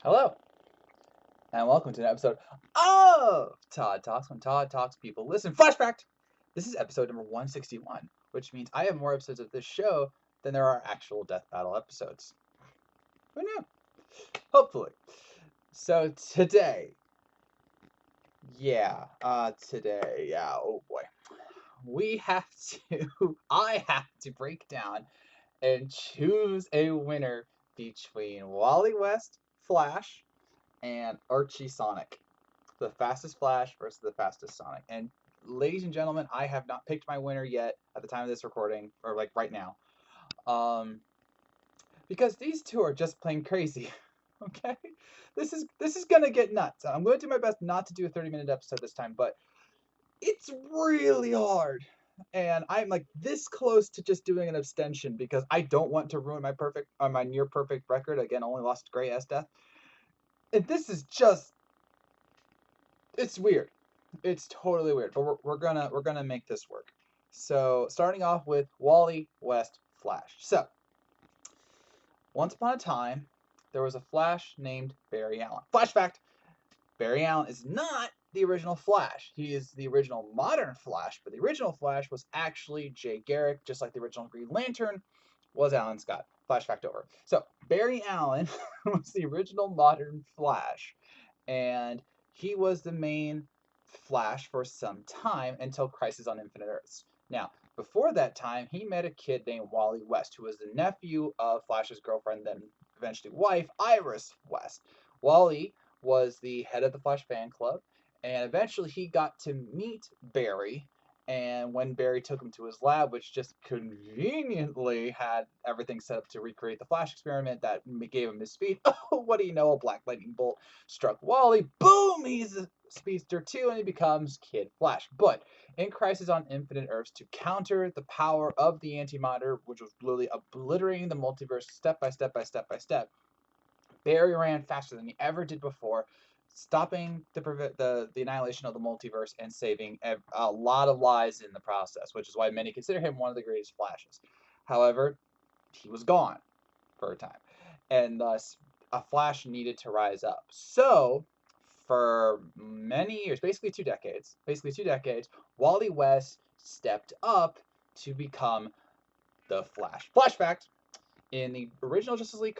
Hello, and welcome to an episode of Todd Talks, when Todd talks people listen. Flashback! This is episode number 161, which means I have more episodes of this show than there are actual Death Battle episodes. Who knew? Hopefully. So today, oh boy. I have to break down and choose a winner between Wally West, Flash, and Archie Sonic. The fastest Flash versus the fastest Sonic. And ladies and gentlemen, I have not picked my winner yet at the time of this recording, or like right now, um, because these two are just plain crazy. Okay, this is gonna get nuts. I'm going to do my best not to do a 30-minute episode this time, but it's really hard. And I'm like this close to just doing an abstention because I don't want to ruin my near perfect record. Again, only lost to Gray S Death. And this is just, it's weird. It's totally weird, but we're gonna make this work. So starting off with Wally West Flash. So once upon a time, there was a Flash named Barry Allen. Flash fact: Barry Allen is not the original Flash. He is the original modern Flash, but the original Flash was actually Jay Garrick, just like the original Green Lantern was Alan Scott. Flash fact over. So Barry Allen was the original modern Flash, and he was the main Flash for some time until Crisis on Infinite Earths. Now, before that time, he met a kid named Wally West, who was the nephew of Flash's girlfriend, then eventually wife, Iris West. Wally was the head of the Flash fan club, and eventually he got to meet Barry. And when Barry took him to his lab, which just conveniently had everything set up to recreate the Flash experiment that gave him his speed, oh, what do you know? A black lightning bolt struck Wally. Boom! He's a speedster too, and he becomes Kid Flash. But in Crisis on Infinite Earths, to counter the power of the Antimatter, which was literally obliterating the multiverse step by step by step by step, Barry ran faster than he ever did before, stopping the annihilation of the multiverse and saving a lot of lives in the process, which is why many consider him one of the greatest Flashes. However, he was gone for a time, and thus a Flash needed to rise up. So, for many years, basically 2 decades, Wally West stepped up to become the Flash. Flash fact: in the original Justice League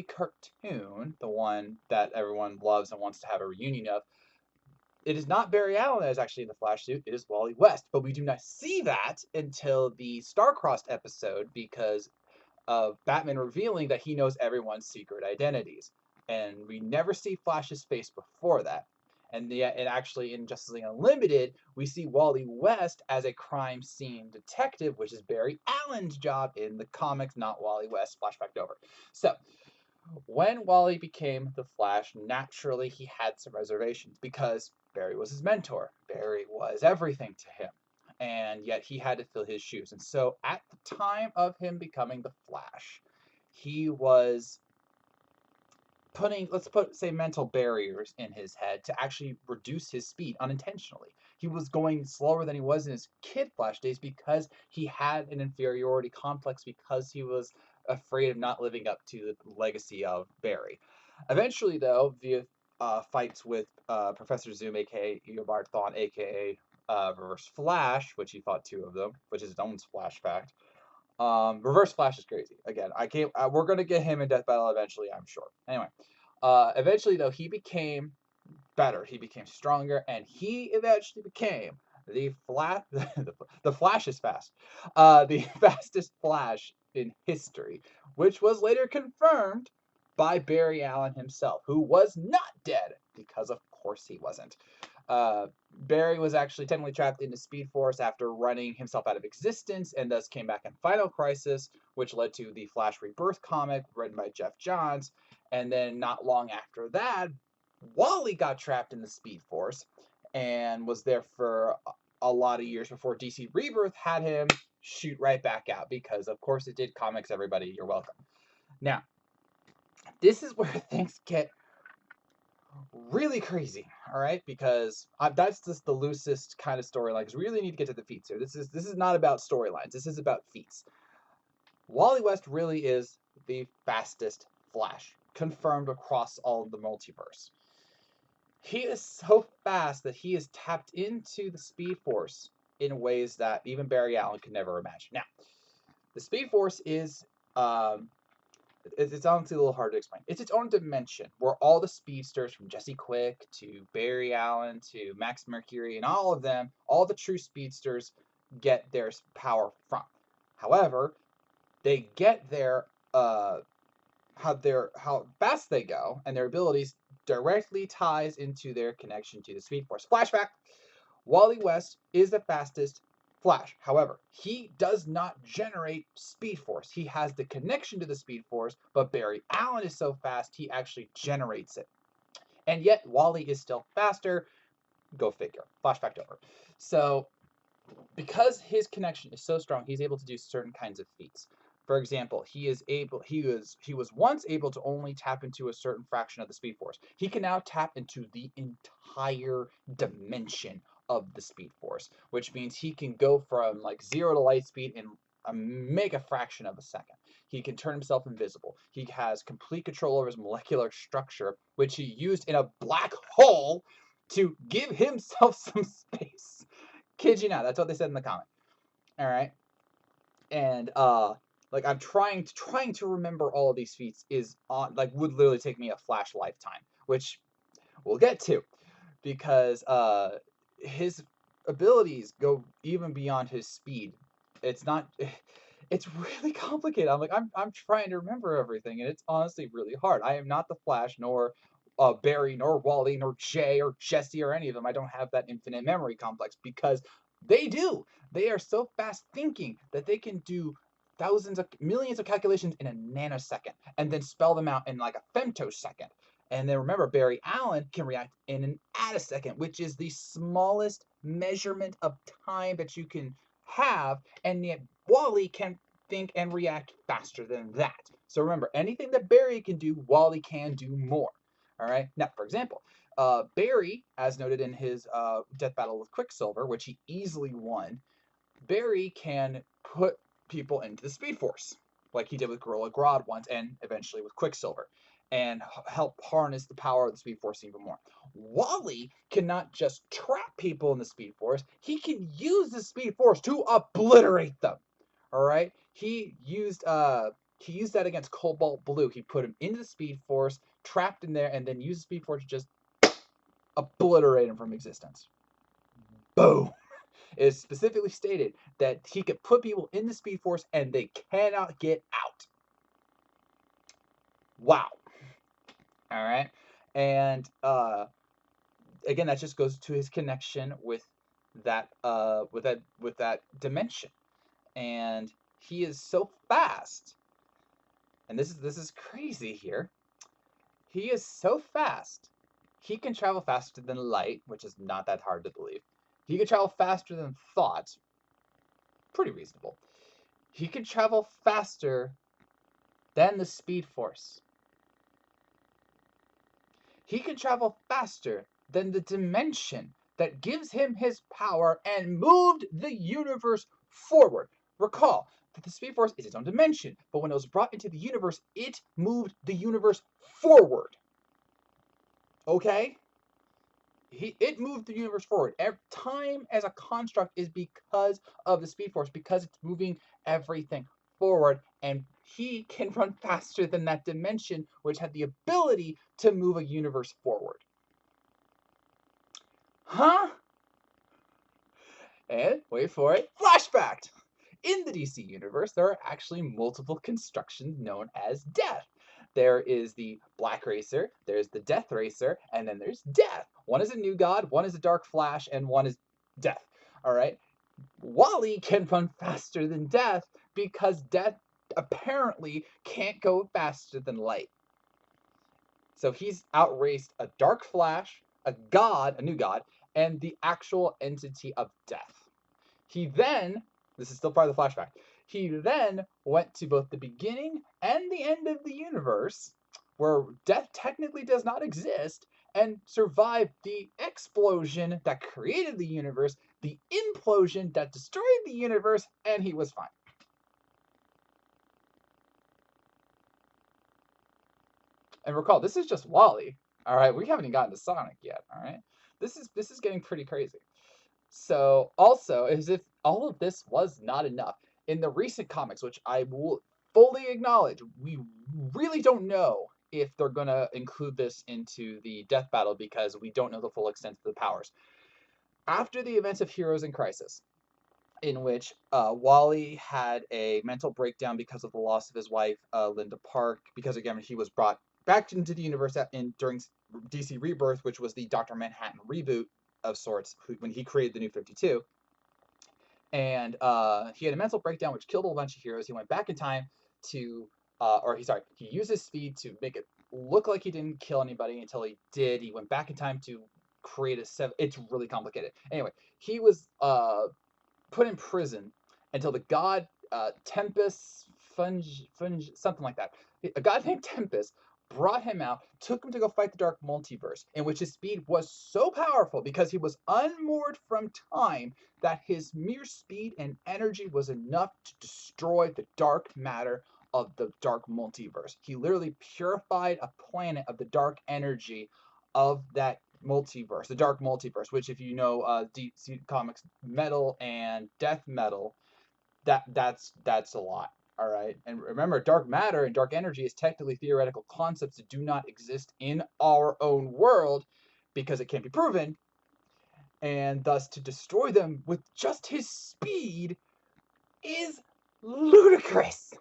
cartoon, the one that everyone loves and wants to have a reunion of, it is not Barry Allen that is actually in the Flash suit. It is Wally West, but we do not see that until the Star-Crossed episode because of Batman revealing that he knows everyone's secret identities, and we never see Flash's face before that. And yet, and actually in Justice League Unlimited, we see Wally West as a crime scene detective, which is Barry Allen's job in the comics, not Wally West. Flashback over. So, when Wally became the Flash, naturally he had some reservations because Barry was his mentor. Barry was everything to him. And yet he had to fill his shoes. And so at the time of him becoming the Flash, he was putting, say, mental barriers in his head to actually reduce his speed unintentionally. He was going slower than he was in his Kid Flash days because he had an inferiority complex because he was afraid of not living up to the legacy of Barry. Eventually, though, via fights with Professor Zoom, aka Eobard Thawne, aka Reverse Flash, which he fought two of them, which is his own Flash fact. Reverse Flash is crazy. Again, I can't. We're gonna get him in Death Battle eventually, I'm sure. Anyway, eventually though, he became better. He became stronger, and he eventually became the flat. The Flash is fast. The fastest Flash in history, which was later confirmed by Barry Allen himself, who was not dead because, of course, he wasn't. Barry was actually technically trapped in the Speed Force after running himself out of existence, and thus came back in Final Crisis, which led to the Flash Rebirth comic written by Jeff Johns. And then not long after that, Wally got trapped in the Speed Force and was there for a lot of years before DC Rebirth had him shoot right back out because, of course, it did. Comics, everybody, you're welcome. Now, this is where things get really crazy, all right? Because that's just the loosest kind of storyline. Because we really need to get to the feats here. This is not about storylines. This is about feats. Wally West really is the fastest Flash. confirmed across all of the multiverse. He is so fast that he has tapped into the Speed Force in ways that even Barry Allen could never imagine. Now, the Speed Force is it's honestly a little hard to explain. It's its own dimension where all the speedsters from Jesse Quick to Barry Allen to Max Mercury and all of them, all the true speedsters get their power from. However, they get their how fast they go and their abilities directly ties into their connection to the Speed Force. Flashback: Wally West is the fastest Flash. However, he does not generate Speed Force. He has the connection to the Speed Force, but Barry Allen is so fast he actually generates it. And yet Wally is still faster. Go figure. Flashback over. So because his connection is so strong, he's able to do certain kinds of feats. For example, he was once able to only tap into a certain fraction of the Speed Force. He can now tap into the entire dimension of the Speed Force, which means he can go from like 0 to light speed in a mega fraction of a second. He can turn himself invisible. He has complete control over his molecular structure, which he used in a black hole to give himself some space. Kid you not, that's what they said in the comic. All right, and like I'm trying to remember all of these feats is on like would literally take me a Flash lifetime, which we'll get to, because his abilities go even beyond his speed. It's not. It's really complicated. I'm trying to remember everything, and it's honestly really hard. I am not the Flash, nor Barry, nor Wally, nor Jay, or Jesse, or any of them. I don't have that infinite memory complex because they do. They are so fast thinking that they can do thousands of millions of calculations in a nanosecond and then spell them out in like a femtosecond. And then remember, Barry Allen can react in an attosecond, which is the smallest measurement of time that you can have, and yet Wally can think and react faster than that. So remember, anything that Barry can do, Wally can do more. All right. Now, for example, Barry, as noted in his death battle with Quicksilver, which he easily won, Barry can put people into the Speed Force, like he did with Gorilla Grodd once, and eventually with Quicksilver, and help harness the power of the Speed Force even more. Wally cannot just trap people in the Speed Force; he can use the Speed Force to obliterate them. All right, he used that against Cobalt Blue. He put him into the Speed Force, trapped in there, and then used the Speed Force to just obliterate him from existence. Boom. It is specifically stated that he could put people in the Speed Force and they cannot get out. Wow. All right. And again, that just goes to his connection with that dimension. And he is so fast. And this is crazy here. He is so fast. He can travel faster than light, which is not that hard to believe. He can travel faster than thought. Pretty reasonable. He can travel faster than the Speed Force. He can travel faster than the dimension that gives him his power and moved the universe forward. Recall that the Speed Force is its own dimension, but when it was brought into the universe, it moved the universe forward. Okay? It moved the universe forward. Time as a construct is because of the Speed Force, because it's moving everything forward, and he can run faster than that dimension, which had the ability to move a universe forward. Huh? And wait for it, flashback! In the DC universe, there are actually multiple constructions known as Death. There is the Black Racer, there's the Death Racer, and then there's Death. One is a New God, one is a Dark Flash, and one is Death. All right? Wally can run faster than Death because Death apparently can't go faster than light. So he's outraced a Dark Flash, a God, a New God, and the actual entity of Death. He then, this is still part of the flashback, he then went to both the beginning and the end of the universe, where Death technically does not exist, and survived the explosion that created the universe, the implosion that destroyed the universe, and he was fine. And recall, this is just Wally. All right, we haven't even gotten to Sonic yet. All right, this is getting pretty crazy. So also, as if all of this was not enough, in the recent comics, which I will fully acknowledge, we really don't know if they're gonna include this into the death battle because we don't know the full extent of the powers. After the events of Heroes in Crisis, in which Wally had a mental breakdown because of the loss of his wife, Linda Park, because again he was brought back into the universe during DC Rebirth, which was the Doctor Manhattan reboot of sorts, when he created the New 52. And he had a mental breakdown which killed a bunch of heroes. He went back in time to, he used his speed to make it look like he didn't kill anybody until he did. He went back in time to create a seven. It's really complicated. Anyway, he was put in prison until the god Tempest Funge, something like that. A god named Tempest brought him out, took him to go fight the Dark Multiverse, in which his speed was so powerful because he was unmoored from time that his mere speed and energy was enough to destroy the dark matter of the Dark Multiverse. He literally purified a planet of the dark energy of that multiverse, the Dark Multiverse, which if you know DC Comics metal and death metal, that's a lot. All right, and remember, dark matter and dark energy is technically theoretical concepts that do not exist in our own world because it can't be proven, and thus to destroy them with just his speed is ludicrous.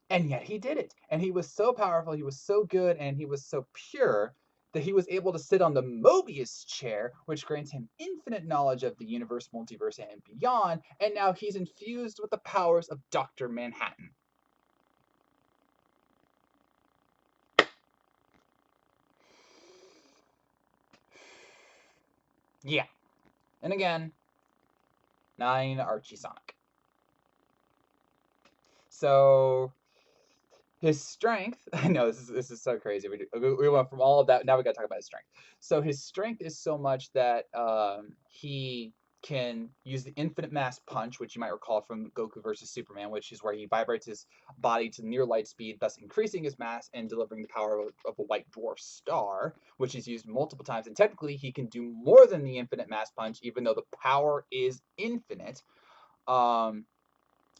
And yet he did it. And he was so powerful, he was so good, and he was so pure that he was able to sit on the Mobius chair, which grants him infinite knowledge of the universe, multiverse, and beyond. And now he's infused with the powers of Dr. Manhattan. Yeah. And again, 9 Archie Sonic. So his strength, I know this is so crazy. We went from all of that. Now we got to talk about his strength. So his strength is so much that he can use the infinite mass punch, which you might recall from Goku versus Superman, which is where he vibrates his body to near light speed, thus increasing his mass and delivering the power of a white dwarf star, which is used multiple times. And technically, he can do more than the infinite mass punch, even though the power is infinite. Um,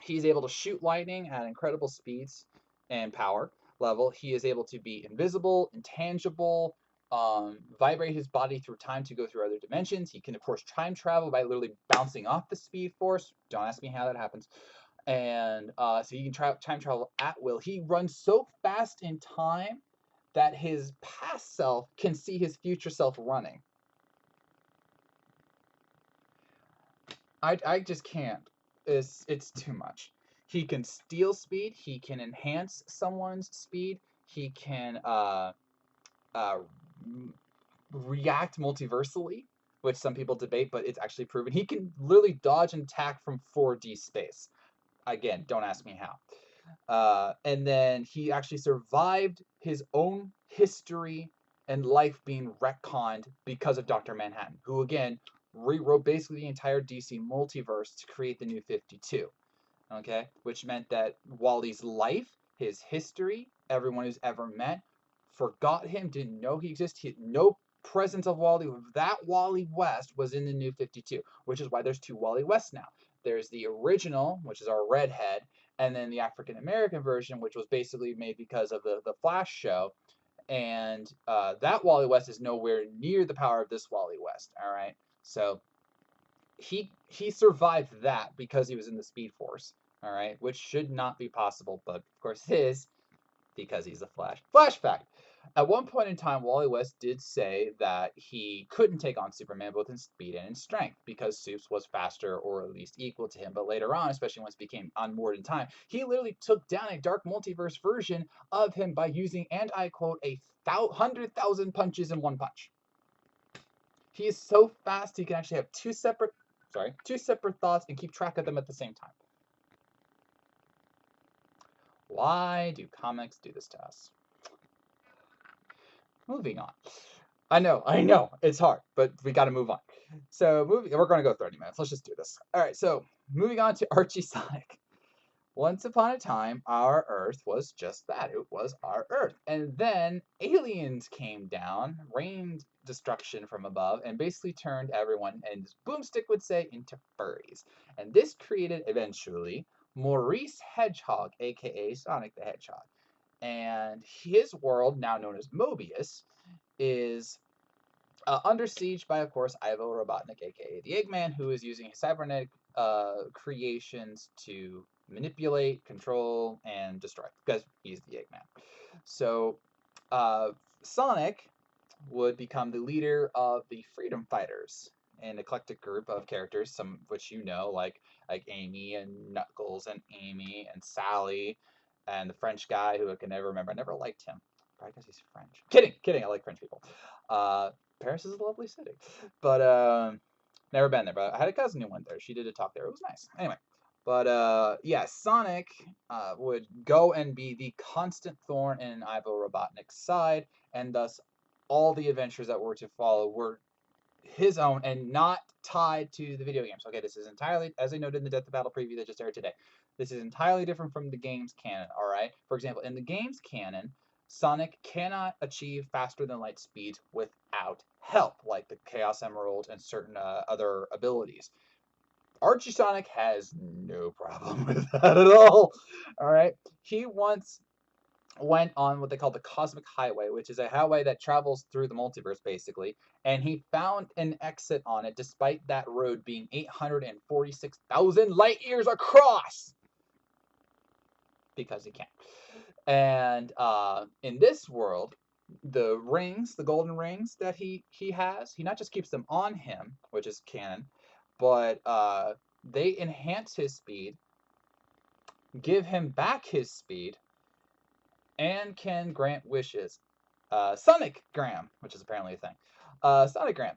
He's able to shoot lightning at incredible speeds and power level. He is able to be invisible, intangible, vibrate his body through time to go through other dimensions. He can, of course, time travel by literally bouncing off the speed force. Don't ask me how that happens. And so he can time travel at will. He runs so fast in time that his past self can see his future self running. I just can't. It's too much. He can steal speed. He can enhance someone's speed. He can uh, react multiversally, which some people debate, but it's actually proven. He can literally dodge and attack from 4D space. Again, don't ask me how. And then he actually survived his own history and life being retconned because of Dr. Manhattan, who again rewrote basically the entire DC multiverse to create the New 52. Okay, which meant that Wally's life, his history, everyone who's ever met, forgot him, didn't know he existed. No presence of Wally. That Wally West was in the New 52, which is why there's 2 Wally Wests now. There's the original, which is our redhead, and then the African American version, which was basically made because of the Flash show. And that Wally West is nowhere near the power of this Wally West. All right, so he survived that because he was in the Speed Force. All right, which should not be possible, but of course it is because he's a Flash. Flash fact. At one point in time, Wally West did say that he couldn't take on Superman both in speed and in strength because Supes was faster or at least equal to him. But later on, especially once he became unmoored in time, he literally took down a dark multiverse version of him by using, and I quote, 100,000 punches in one punch. He is so fast he can actually have two separate thoughts and keep track of them at the same time. Why do comics do this to us? Moving on. I know, it's hard, but we got to move on. So we're going to go 30 minutes. Let's just do this. All right, so moving on to Archie Sonic. Once upon a time, our Earth was just that. It was our Earth. And then aliens came down, rained destruction from above, and basically turned everyone, and as Boomstick would say, into furries. And this created, eventually, Maurice Hedgehog, aka Sonic the Hedgehog. And his world, now known as Mobius, is under siege by, of course, Ivo Robotnik, aka the Eggman, who is using his cybernetic creations to manipulate, control, and destroy, because he's the Eggman. So, uh, Sonic would become the leader of the Freedom Fighters, an eclectic group of characters, some of which you know, like Amy and Knuckles and Amy and Sally, and the French guy who I can never remember. I never liked him, probably because he's French. Kidding, kidding. I like French people. Paris is a lovely city, but never been there. But I had a cousin who went there. She did a talk there. It was nice. Anyway, but yeah, Sonic would go and be the constant thorn in Ivo Robotnik's side, and thus all the adventures that were to follow were his own and not tied to the video games. Okay, this is entirely, as I noted in the Death of Battle preview that just aired today, this is entirely different from the game's canon, all right? For example, in the game's canon, Sonic cannot achieve faster than light speeds without help, like the Chaos Emerald and certain other abilities. Archie Sonic has no problem with that at all right? He once went on what they call the Cosmic Highway, which is a highway that travels through the multiverse, basically. And he found an exit on it, despite that road being 846,000 light years across, because he can't. And in this world, the rings, the golden rings that he has, he not just keeps them on him, which is canon, but they enhance his speed, give him back his speed, and can grant wishes. Sonic Graham, which is apparently a thing. Sonic Graham.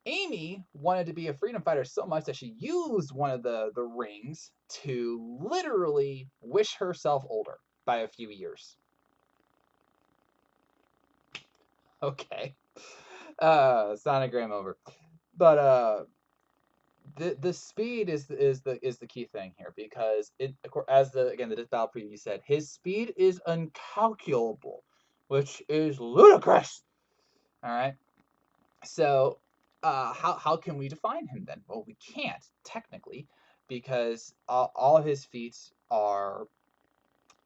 Amy wanted to be a freedom fighter so much that she used one of the rings to literally wish herself older by a few years. Okay. Sonic Graham over. But the speed is the key thing here, because it, as the Death Battle preview said, his speed is incalculable, which is ludicrous. All right. So how can we define him then? Well, we can't technically, because all his feats are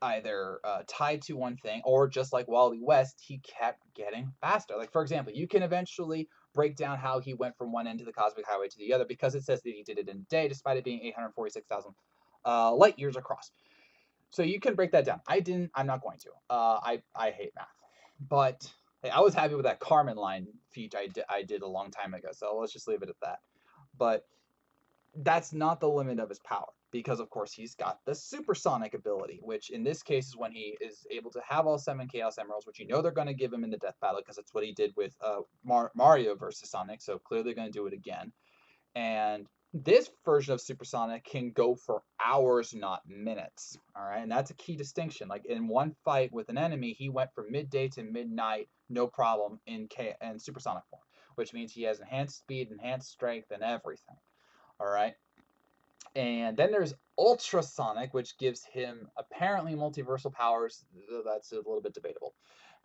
either tied to one thing, or just like Wally West, he kept getting faster. Like, for example, you can eventually break down how he went from one end of the Cosmic Highway to the other, because it says that he did it in a day, despite it being 846,000 light years across. So you can break that down. I didn't. I'm not going to. I hate math, but hey, I was happy with that Carmen line feat I did a long time ago. So let's just leave it at that. But that's not the limit of his power, because of course he's got the supersonic ability, which in this case is when he is able to have all 7 Chaos Emeralds, which you know they're going to give him in the death battle, because it's what he did with Mario versus Sonic. So clearly they're going to do it again. And this version of Supersonic can go for hours, not minutes. All right, and that's a key distinction. Like, in one fight with an enemy, he went from midday to midnight, no problem, in Supersonic form, which means he has enhanced speed, enhanced strength, and everything. All right. And then there's Ultrasonic, which gives him apparently multiversal powers. That's a little bit debatable.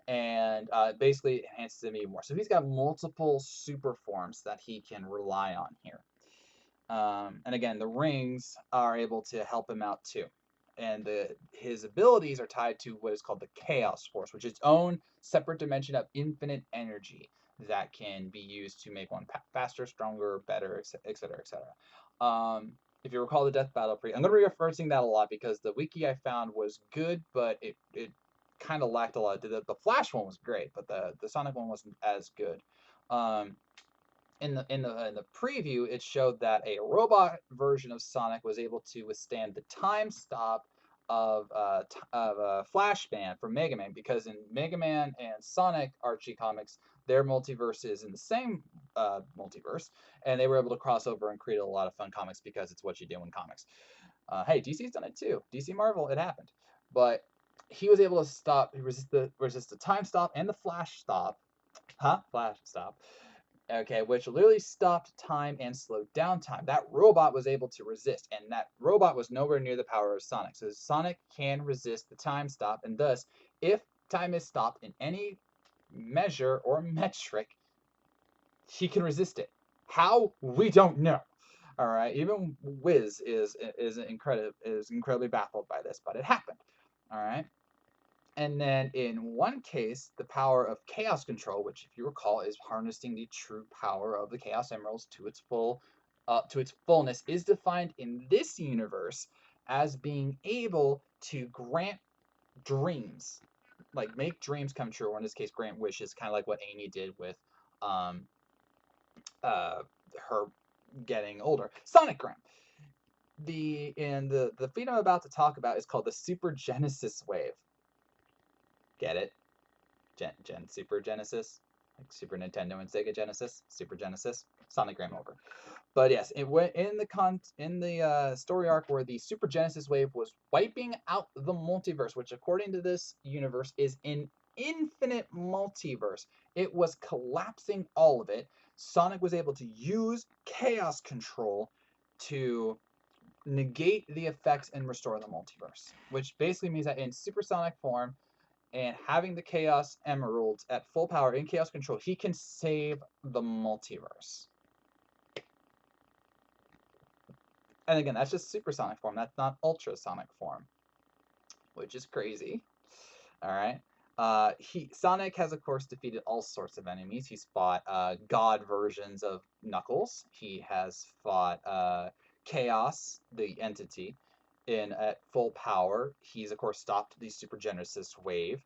And basically enhances him even more. So he's got multiple super forms that he can rely on here. And again, the rings are able to help him out too. And his abilities are tied to what is called the Chaos Force, which is its own separate dimension of infinite energy that can be used to make one faster, stronger, better, etc., etc. If you recall the Death Battle I'm going to be referencing that a lot, because the wiki I found was good, but it kind of lacked a lot. The Flash one was great, but the Sonic one wasn't as good. In the preview, it showed that a robot version of Sonic was able to withstand the time stop of Flash Man from Mega Man, because in Mega Man and Sonic Archie comics, their multiverse is in the same multiverse, and they were able to cross over and create a lot of fun comics, because it's what you do in comics. Hey, DC's done it too. DC Marvel, it happened, but he was able to resist the time stop and the Flash stop, Flash stop, Okay, which literally stopped time and slowed down time. That robot was able to resist, and that robot was nowhere near the power of Sonic. So Sonic can resist the time stop, and thus, if time is stopped in any measure or metric, he can resist it. How? We don't know. All right. Even Wiz is incredibly baffled by this, but it happened. All right. And then in one case, the power of chaos control, which, if you recall, is harnessing the true power of the Chaos Emeralds to its fullness, is defined in this universe as being able to grant dreams, like make dreams come true, or in this case, grant wishes, kind of like what Amy did with um, uh, her getting older. Sonic Gram. The feat I'm about to talk about is called the Super Genesis wave. Get it? Super Genesis, like Super Nintendo and Sega Genesis, Super Genesis, Sonic Gram over. But yes, it went in the story arc where the Super Genesis wave was wiping out the multiverse, which according to this universe is an infinite multiverse. It was collapsing all of it. Sonic was able to use chaos control to negate the effects and restore the multiverse, which basically means that in supersonic form and having the Chaos Emeralds at full power in Chaos Control, he can save the multiverse. And again, that's just supersonic form. That's not ultrasonic form, which is crazy. All right. Sonic has, of course, defeated all sorts of enemies. He's fought god versions of Knuckles. He has fought Chaos, the entity, at full power. He's, of course, stopped the Super Genesis wave,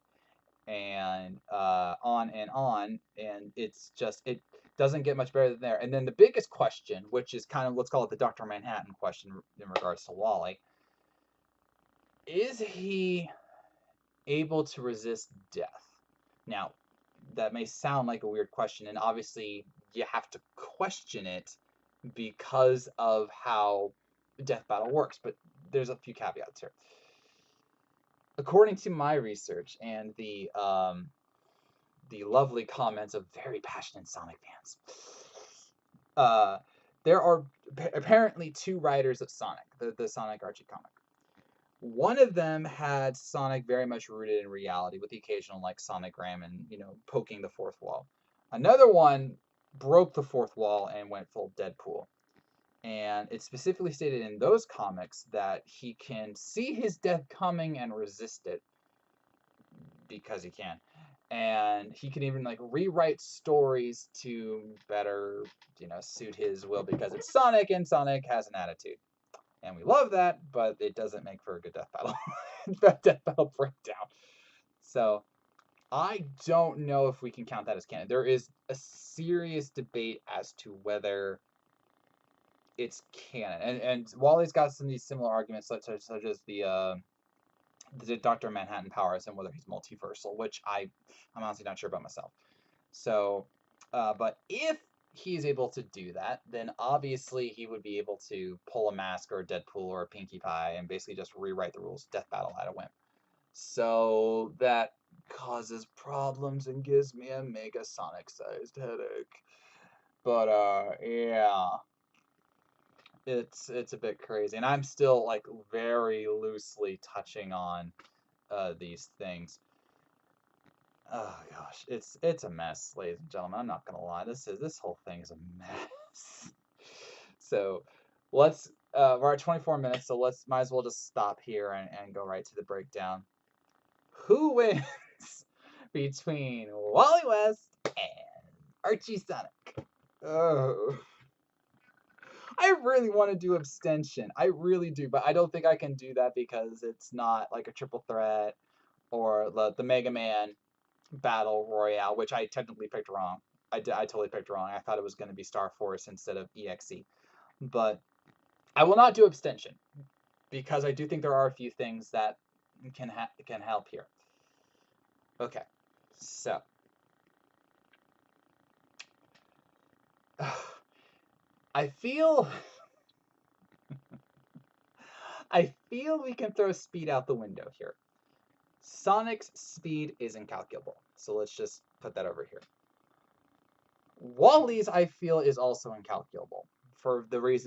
and on and on. And it's just, it doesn't get much better than there. And then the biggest question, which is kind of, let's call it the Dr. Manhattan question in regards to Wally, is he able to resist death? Now, that may sound like a weird question, and obviously you have to question it because of how Death Battle works, but there's a few caveats here. According to my research and the lovely comments of very passionate Sonic fans, there are apparently two writers of Sonic, the Sonic Archie comic. One of them had Sonic very much rooted in reality, with the occasional like Sonic Ram and poking the fourth wall. Another one broke the fourth wall and went full Deadpool. And it's specifically stated in those comics that he can see his death coming and resist it because he can. And he can even like rewrite stories to better, suit his will, because it's Sonic and Sonic has an attitude. And we love that, but it doesn't make for a good death battle. Death battle breakdown. So I don't know if we can count that as canon. There is a serious debate as to whether it's canon. And Wally's got some of these similar arguments, such as the Dr. Manhattan powers and whether he's multiversal, which I'm honestly not sure about myself. So, but if he's able to do that, then obviously he would be able to pull a Mask or a Deadpool or a Pinkie Pie and basically just rewrite the rules of Death Battle at a whim. So that causes problems and gives me a mega Sonic-sized headache. But yeah, it's a bit crazy, and I'm still like very loosely touching on these things. Oh gosh, it's a mess, ladies and gentlemen. I'm not gonna lie. This whole thing is a mess. So let's we're at 24 minutes, so might as well just stop here and go right to the breakdown. Who wins between Wally West and Archie Sonic? Oh, I really want to do abstention. I really do, but I don't think I can do that because it's not like a triple threat or the Mega Man Battle Royale, which I technically picked wrong. I totally picked wrong. I thought it was going to be Star Force instead of EXE. But I will not do abstention because I do think there are a few things that can help here. Okay, so I feel we can throw speed out the window here. Sonic's speed is incalculable, so let's just put that over here. Wally's, I feel, is also incalculable for various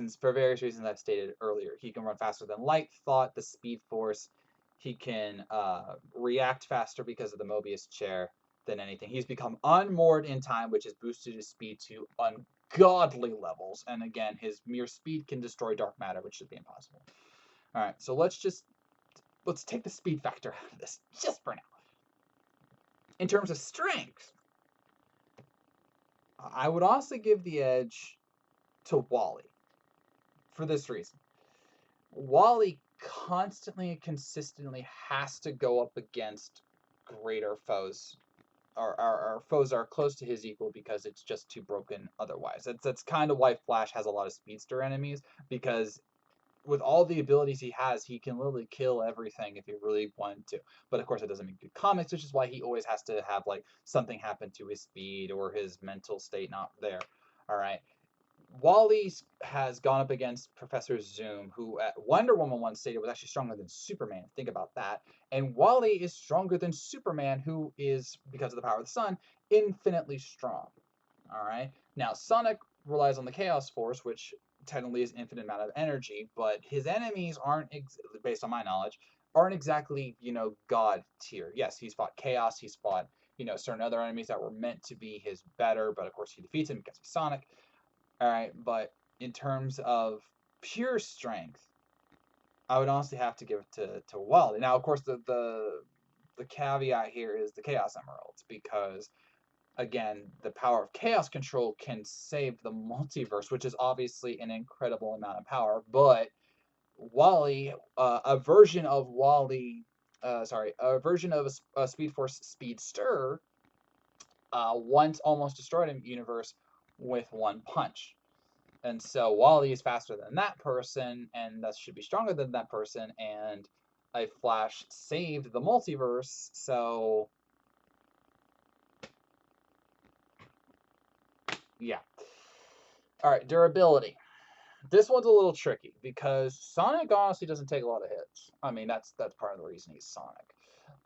reasons I've stated earlier. He can run faster than light, thought, the speed force. He can react faster because of the Mobius chair than anything. He's become unmoored in time, which has boosted his speed to ungodly levels. And again, his mere speed can destroy dark matter, which should be impossible. All right, so let's take the speed factor out of this just for now. In terms of strength, I would also give the edge to Wally for this reason. Wally constantly and consistently has to go up against greater foes. Our foes are close to his equal because it's just too broken otherwise. That's kind of why Flash has a lot of speedster enemies, because with all the abilities he has, he can literally kill everything if he really wanted to. But of course, it doesn't make good comics, which is why he always has to have like something happen to his speed or his mental state not there. All right. Wally has gone up against Professor Zoom, who at Wonder Woman once stated was actually stronger than Superman. Think about that. And Wally is stronger than Superman, who is, because of the power of the sun, infinitely strong. All right. Now, Sonic relies on the Chaos Force, which technically is infinite amount of energy, but his enemies aren't, based on my knowledge, aren't exactly, God tier. Yes, he's fought Chaos, he's fought, certain other enemies that were meant to be his better, but of course he defeats him because he's Sonic. All right, but in terms of pure strength, I would honestly have to give it to Wally. Now, of course, the caveat here is the Chaos Emeralds, because again, the power of chaos control can save the multiverse, which is obviously an incredible amount of power. But Wally, a version of Wally, a version of a Speed Force Speedster, once almost destroyed a universe with one punch. And so Wally is faster than that person, and thus should be stronger than that person. And a Flash saved the multiverse, so yeah. All right, durability. This one's a little tricky because Sonic honestly doesn't take a lot of hits. I mean, that's part of the reason he's Sonic,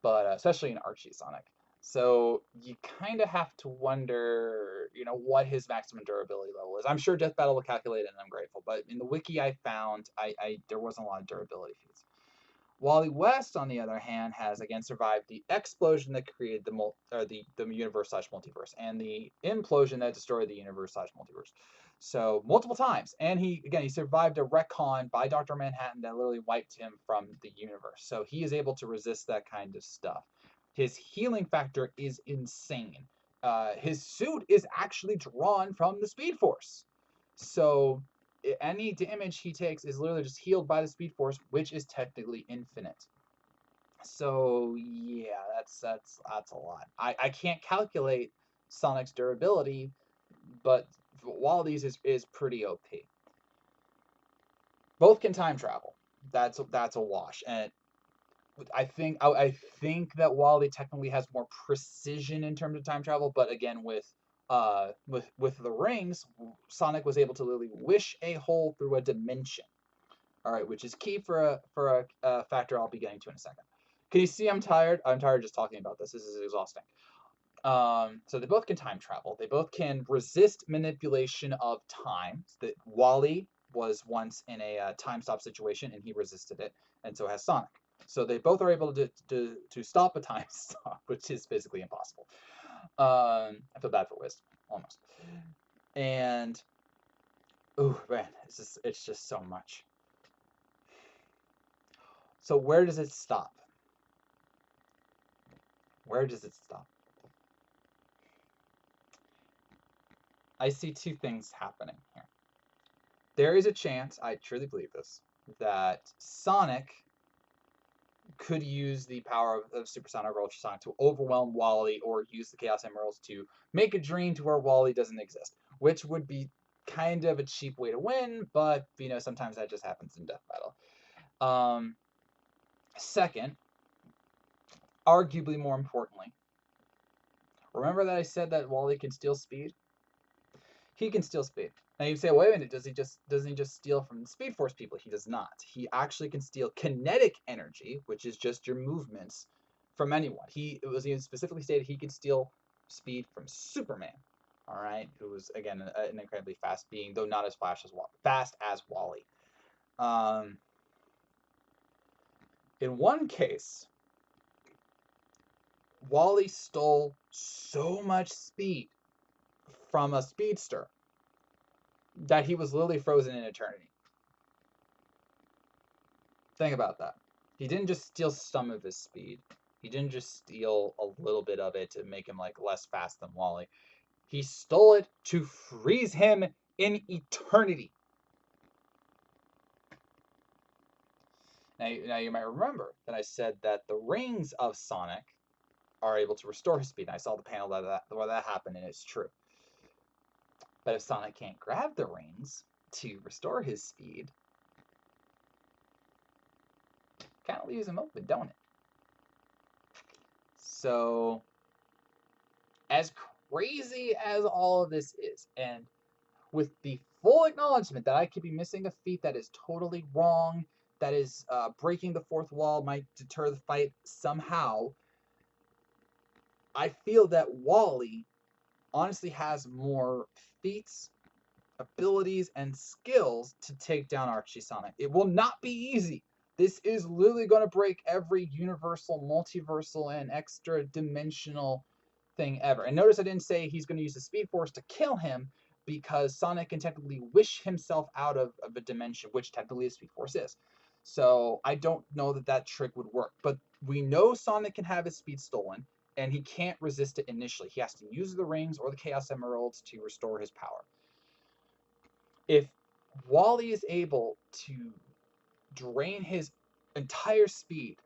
but especially in Archie Sonic. So you kind of have to wonder, what his maximum durability level is. I'm sure Death Battle will calculate it, and I'm grateful. But in the wiki I found, there wasn't a lot of durability feats. Wally West, on the other hand, has again survived the explosion that created the universe slash multiverse, and the implosion that destroyed the universe slash multiverse. So multiple times, and he survived a retcon by Dr. Manhattan that literally wiped him from the universe. So he is able to resist that kind of stuff. His healing factor is insane. His suit is actually drawn from the Speed Force. So any damage he takes is literally just healed by the Speed Force, which is technically infinite. So yeah, that's a lot. I can't calculate Sonic's durability, but Wally's is pretty OP. Both can time travel. That's a wash, and I think that Wally technically has more precision in terms of time travel, but again with the rings, Sonic was able to literally wish a hole through a dimension. All right, which is key for a factor I'll be getting to in a second. Can you see I'm tired? I'm tired just talking about this. This is exhausting. So they both can time travel. They both can resist manipulation of time. That Wally was once in a time stop situation and he resisted it, and so has Sonic. So they both are able to stop a time stop, which is basically impossible. I feel bad for Wisp, almost. And oh man, it's just so much. So where does it stop? Where does it stop? I see two things happening here. There is a chance, I truly believe this, that Sonic could use the power of Supersonic or Ultrasonic to overwhelm Wally, or use the Chaos Emeralds to make a dream to where Wally doesn't exist, which would be kind of a cheap way to win, but sometimes that just happens in Death Battle. Second, arguably more importantly, remember that I said that Wally can steal speed? He can steal speed. Now you say, wait a minute, doesn't he just steal from the Speed Force people? He does not. He actually can steal kinetic energy, which is just your movements, from anyone. It was even specifically stated he could steal speed from Superman. All right, who was again an incredibly fast being, though not as fast as Wally. Um, in one case, Wally stole so much speed from a speedster that he was literally frozen in eternity. Think about that. He didn't just steal some of his speed. He didn't just steal a little bit of it to make him like less fast than Wally. He stole it to freeze him in eternity. Now you might remember that I said that the rings of Sonic are able to restore his speed. And I saw the panel where that happened, and it's true. But if Sonic can't grab the rings to restore his speed, kind of leaves him open, don't it? So, as crazy as all of this is, and with the full acknowledgement that I could be missing a feat that is totally wrong, that is breaking the fourth wall, might deter the fight somehow, I feel that Wally honestly has more feats, abilities, and skills to take down Archie Sonic. It will not be easy. This is literally going to break every universal, multiversal, and extra dimensional thing ever. And notice I didn't say he's going to use the Speed Force to kill him, because Sonic can technically wish himself out of a dimension, which technically the Speed Force is. So I don't know that that trick would work. But we know Sonic can have his speed stolen, and he can't resist it initially. He has to use the rings or the Chaos Emeralds to restore his power. If Wally is able to drain his entire speed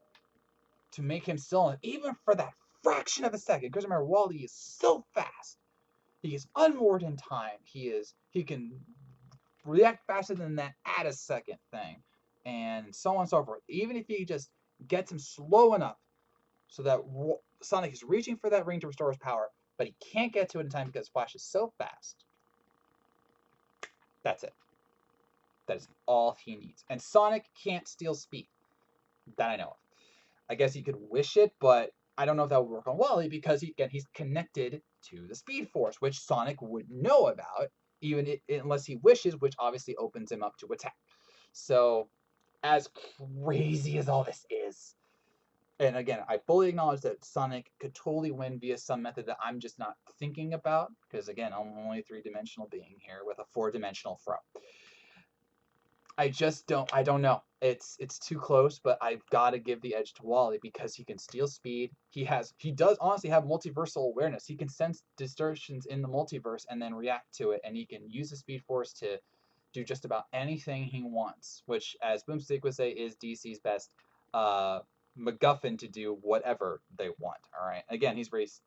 to make him still, even for that fraction of a second, because remember, Wally is so fast. He is unmoored in time. He can react faster than that at a second thing, and so on and so forth. Even if he just gets him slow enough so that Sonic is reaching for that ring to restore his power, but he can't get to it in time because Flash is so fast. That's it. That is all he needs. And Sonic can't steal speed. That I know of. I guess he could wish it, but I don't know if that would work on Wally because he's connected to the Speed Force, which Sonic would know about, unless he wishes, which obviously opens him up to attack. So, as crazy as all this is, and again, I fully acknowledge that Sonic could totally win via some method that I'm just not thinking about, because again, I'm only a three-dimensional being here with a four-dimensional throw. I don't know. It's too close, but I've got to give the edge to Wally because he can steal speed. He does honestly have multiversal awareness. He can sense distortions in the multiverse and then react to it, and he can use the Speed Force to do just about anything he wants, which, as Boomstick would say, is DC's best MacGuffin to do whatever they want. All right. Again, he's raced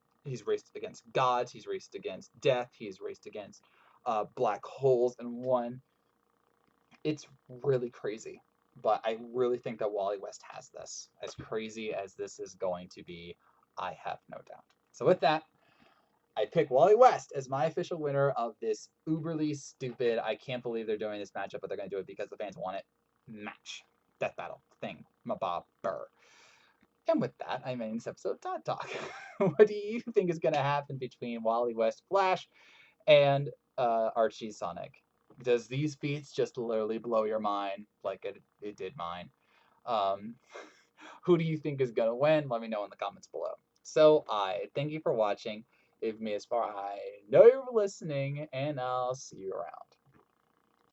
against gods. He's raced against death. He's raced against black holes and won. It's really crazy, but I really think that Wally West has this. As crazy as this is going to be, I have no doubt. So with that, I pick Wally West as my official winner of this uberly stupid, I can't believe they're doing this matchup, but they're going to do it because the fans want it, match. Death battle thing. Mabob Burr. And with that, I'm ending this episode of Todd Talk. What do you think is going to happen between Wally West Flash and Archie Sonic? Does these feats just literally blow your mind like it did mine? Um, who do you think is going to win? Let me know in the comments below. So I thank you for watching. If me as far I know you're listening, and I'll see you around.